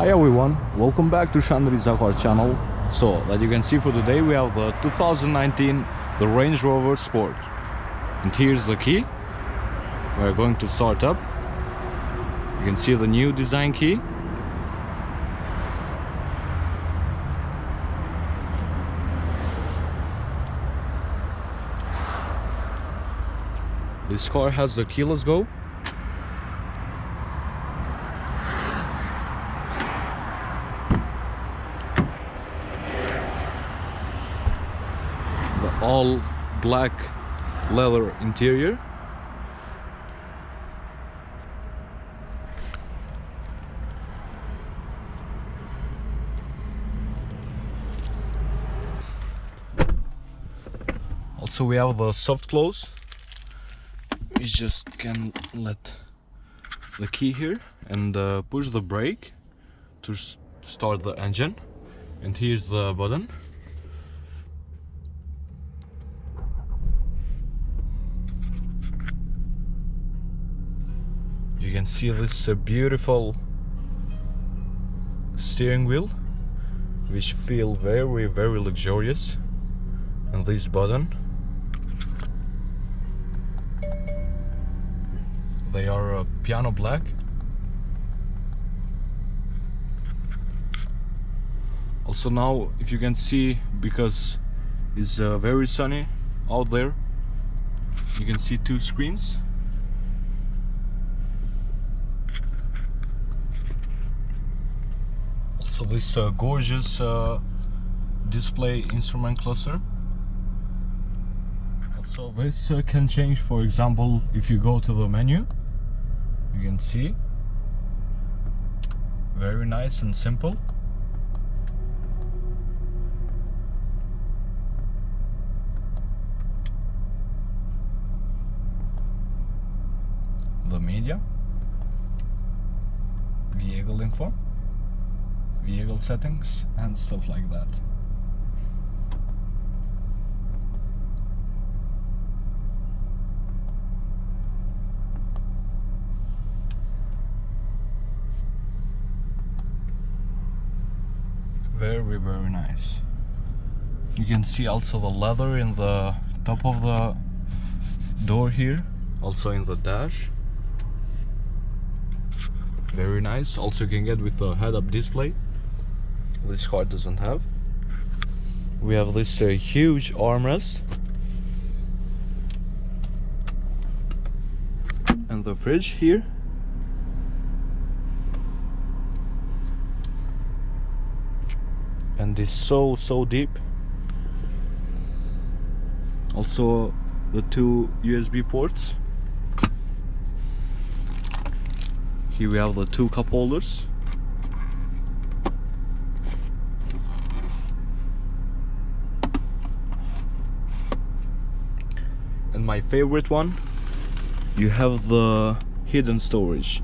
Hi everyone, welcome back to Chandri Zakhar channel. So that you can see for today we have the 2019 the Range Rover Sport, and here's the key. We're going to start up. You can see the new design key. This car has the keyless go. The all black leather interior. Also we have the soft close. You just can let the key here and push the brake to start the engine, and here's the button. You can see this beautiful steering wheel, which feel very luxurious, and this button. They are piano black. Also now, if you can see, because it's very sunny out there, you can see two screens. Also this gorgeous display instrument cluster. Also this can change, for example, if you go to the menu. You can see, very nice and simple. The media, vehicle info, vehicle settings, and stuff like that. Very nice. You can see also the leather in the top of the door here, also in the dash. Very nice. Also you can get with the head-up display. This car doesn't have. We have this huge armrest and the fridge here. And it's so deep. Also the two USB ports. Here we have the two cup holders. And my favorite one, you have the hidden storage.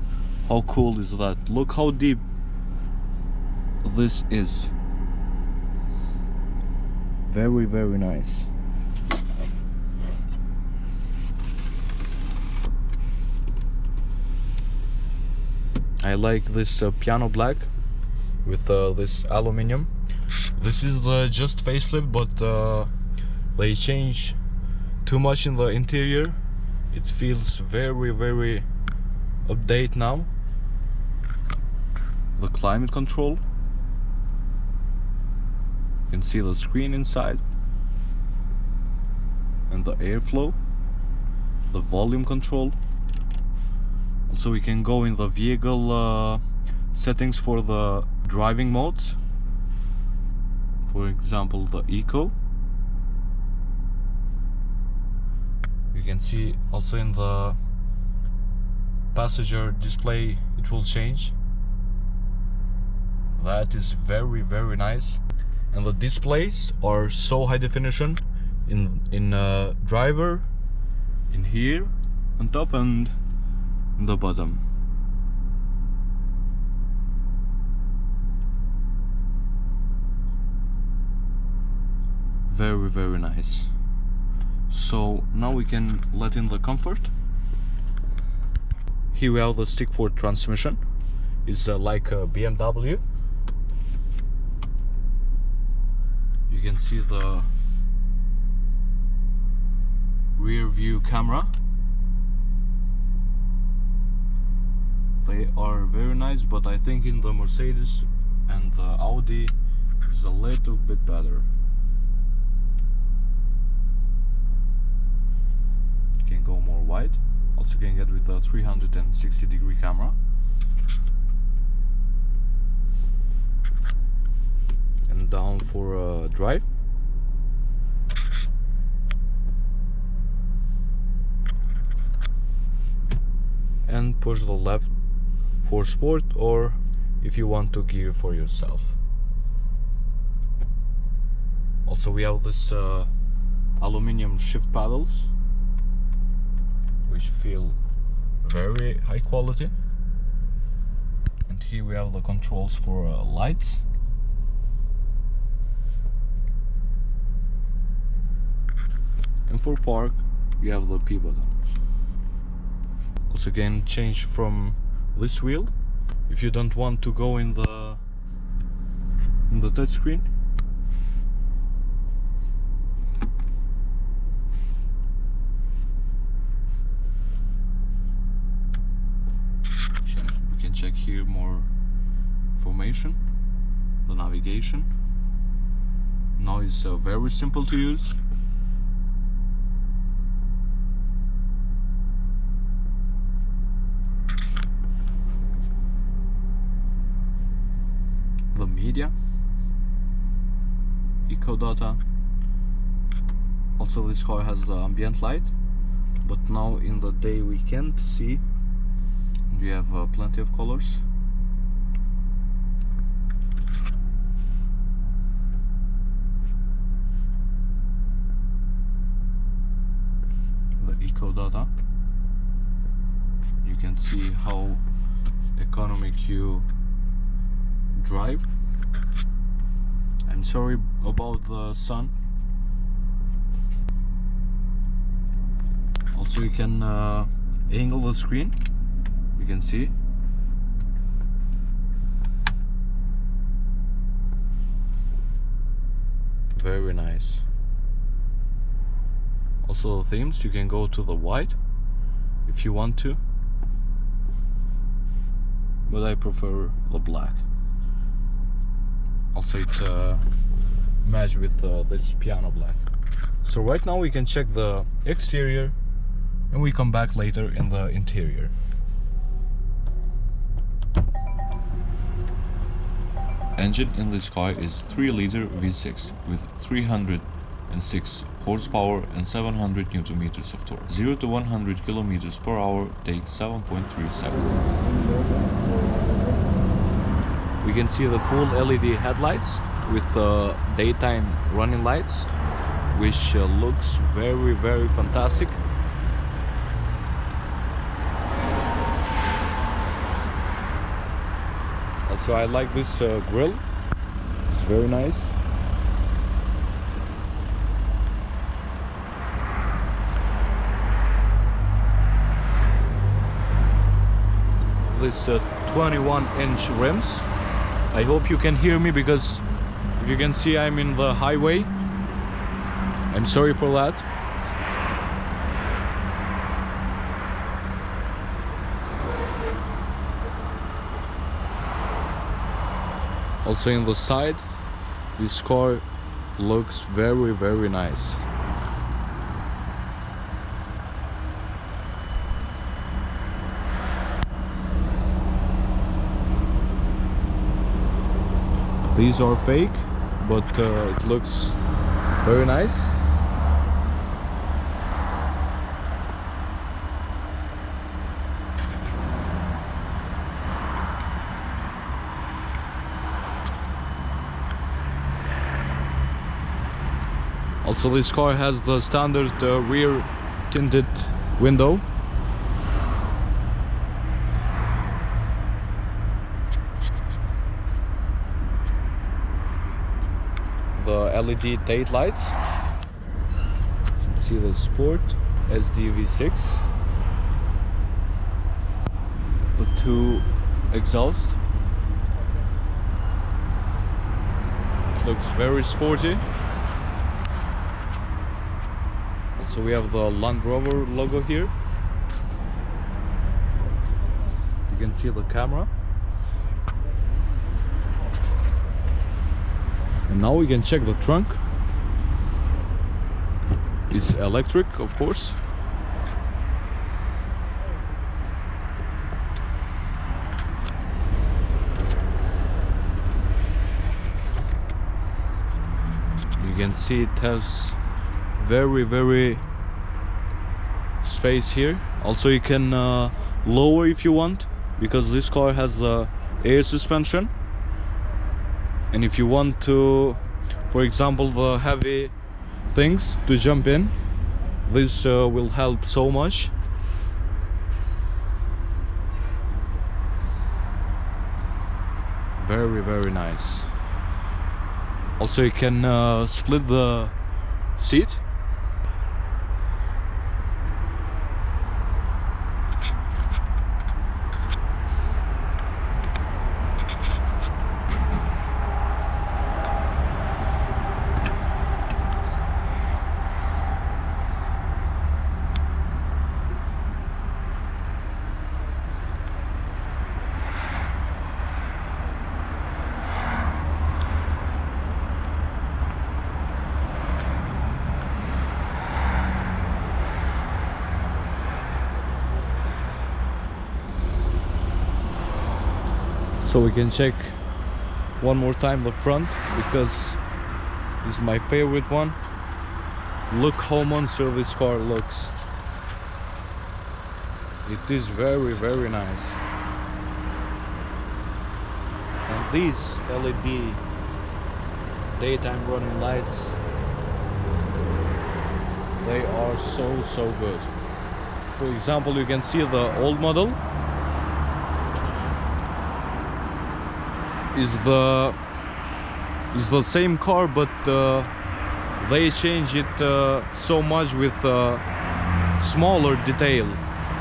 How cool is that? Look how deep this is. Very nice. I like this piano black with this aluminum. This is the just facelift, but they change too much in the interior. It feels very update now. The climate control. You can see the screen inside, and the airflow, the volume control. Also we can go in the vehicle settings for the driving modes. For example, the Eco. You can see also in the passenger display it will change. That is very nice. And the displays are so high definition in driver, in here on top, and in the bottom. Very nice. So now we can let in the comfort. Here we have the stick for transmission. is like a BMW. You can see the rear view camera. They are very nice, but I think in the Mercedes and the Audi is a little bit better. You can go more wide. Also can get with a 360-degree camera. And down for a drive. And push the left for sport, or if you want to gear for yourself. Also we have this aluminum shift paddles, which feel very high quality. And here we have the controls for lights. And for park, you have the P button. Also can change from this wheel if you don't want to go in the touch screen. We can check here more information, the navigation. Now it's very simple to use. The media, eco data. Also this car has the ambient light, but now in the day we can't see. We have plenty of colors. The eco data, you can see how economic you drive. I'm sorry about the sun. Also you can angle the screen, you can see. Very nice. Also the themes, you can go to the white if you want to, but I prefer the black. Also it match with this piano black. So right now we can check the exterior and we come back later in the interior. Engine in this car is 3-liter V6 with 306 horsepower and 700 Nm of torque. 0 to 100 km per hour takes 7.37. We can see the full LED headlights with daytime running lights, which looks very, very fantastic. Also I like this grille, it's very nice. This 21-inch rims. I hope you can hear me, because if you can see I'm in the highway. I'm sorry for that. Also in the side, this car looks very, very nice. These are fake, but it looks very nice. Also this car has the standard rear tinted window. The LED tail lights. You can see the Sport SD V6. The two exhaust. It looks very sporty. Also we have the Land Rover logo here. You can see the camera. And now we can check the trunk. It's electric, of course. You can see it has very space here. Also you can lower if you want, because this car has the air suspension. And if you want to, for example, the heavy things to jump in, this will help so much. Very nice. Also you can split the seat. So we can check one more time the front, because this is my favorite one. Look how monster this car looks. It is very nice. And these LED daytime running lights, they are so good. For example, you can see the old model is the same car, but they change it so much with smaller detail,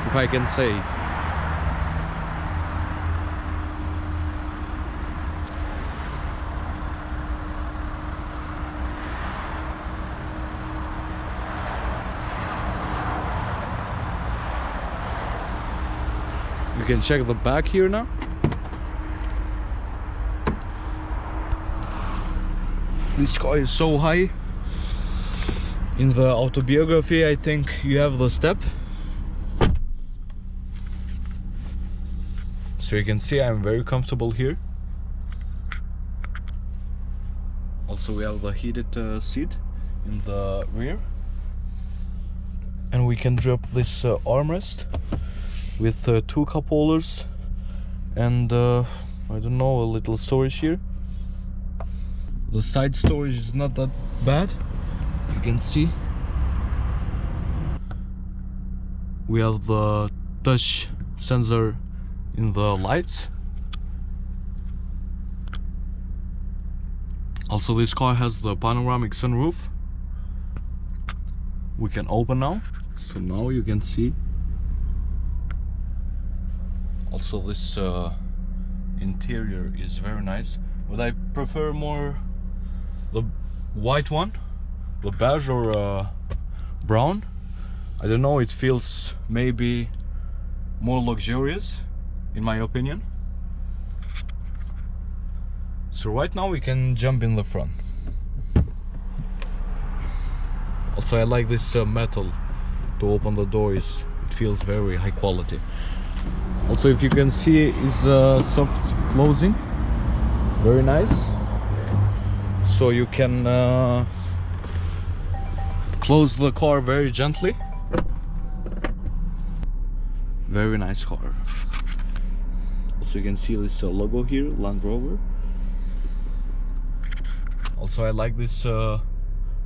if I can say. You can check the back here now. This car is so high. In the autobiography, I think you have the step. So you can see I'm very comfortable here. Also we have the heated seat in the rear. And we can drop this armrest with 2 cup holders and I don't know, a little storage here. The side storage is not that bad. You can see we have the touch sensor in the lights. Also this car has the panoramic sunroof. We can open now, so now you can see. Also this interior is very nice, but I prefer more the white one, the beige or brown. I don't know, it feels maybe more luxurious in my opinion. So right now we can jump in the front. Also I like this metal to open the doors. It feels very high quality. Also, if you can see, it's soft closing, very nice. So you can close the car very gently. Very nice car. Also you can see this logo here, Land Rover. Also I like this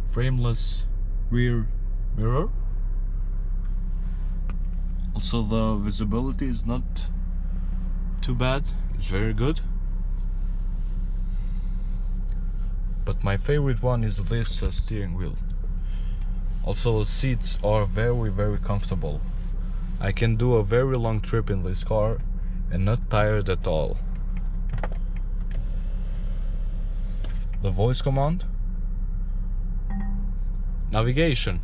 frameless rear mirror. Also the visibility is not too bad, it's very good. But my favorite one is this steering wheel. Also the seats are very comfortable. I can do a very long trip in this car and not tired at all. The voice command, navigation.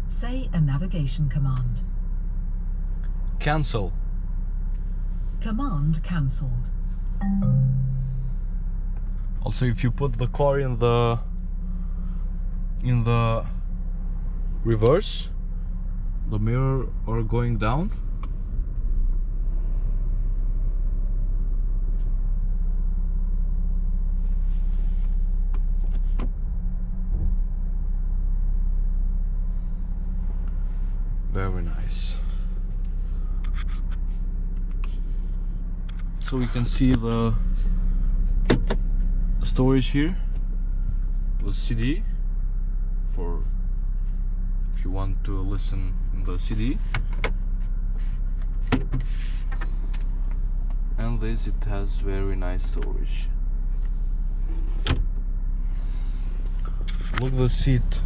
Say a navigation command. Cancel. Command cancelled. Also, if you put the car in the reverse, the mirror are going down. Very nice. So we can see the storage here, the CD for if you want to listen in the CD, and this, it has very nice storage. Look the seat,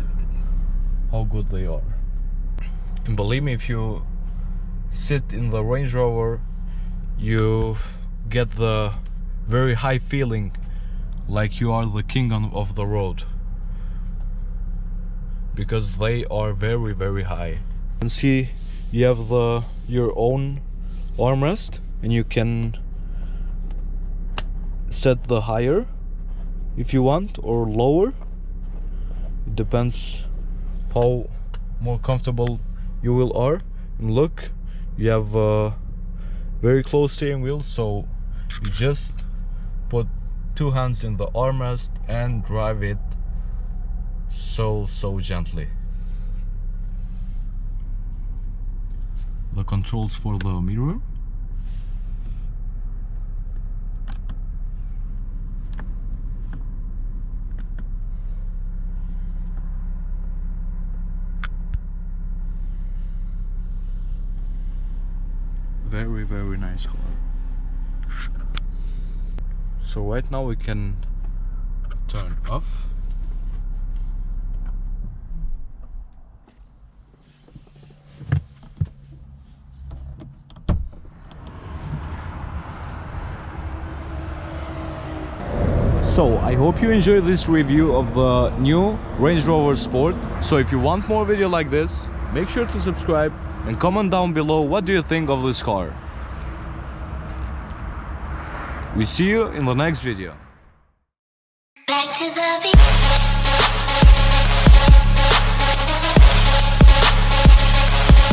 how good they are. And believe me, if you sit in the Range Rover, you get the very high feeling like you are the king of the road, because they are very, very high. You can see you have your own armrest, and you can set the higher if you want, or lower. It depends how more comfortable you will are. And look, you have a very close steering wheel, so you just put 2 hands in the armrest and drive it so gently. The controls for the mirror. Very, very nice car. So right now we can turn off. So I hope you enjoyed this review of the new Range Rover Sport. So if you want more video like this, make sure to subscribe and comment down below what do you think of this car. We see you in the next video. Back to the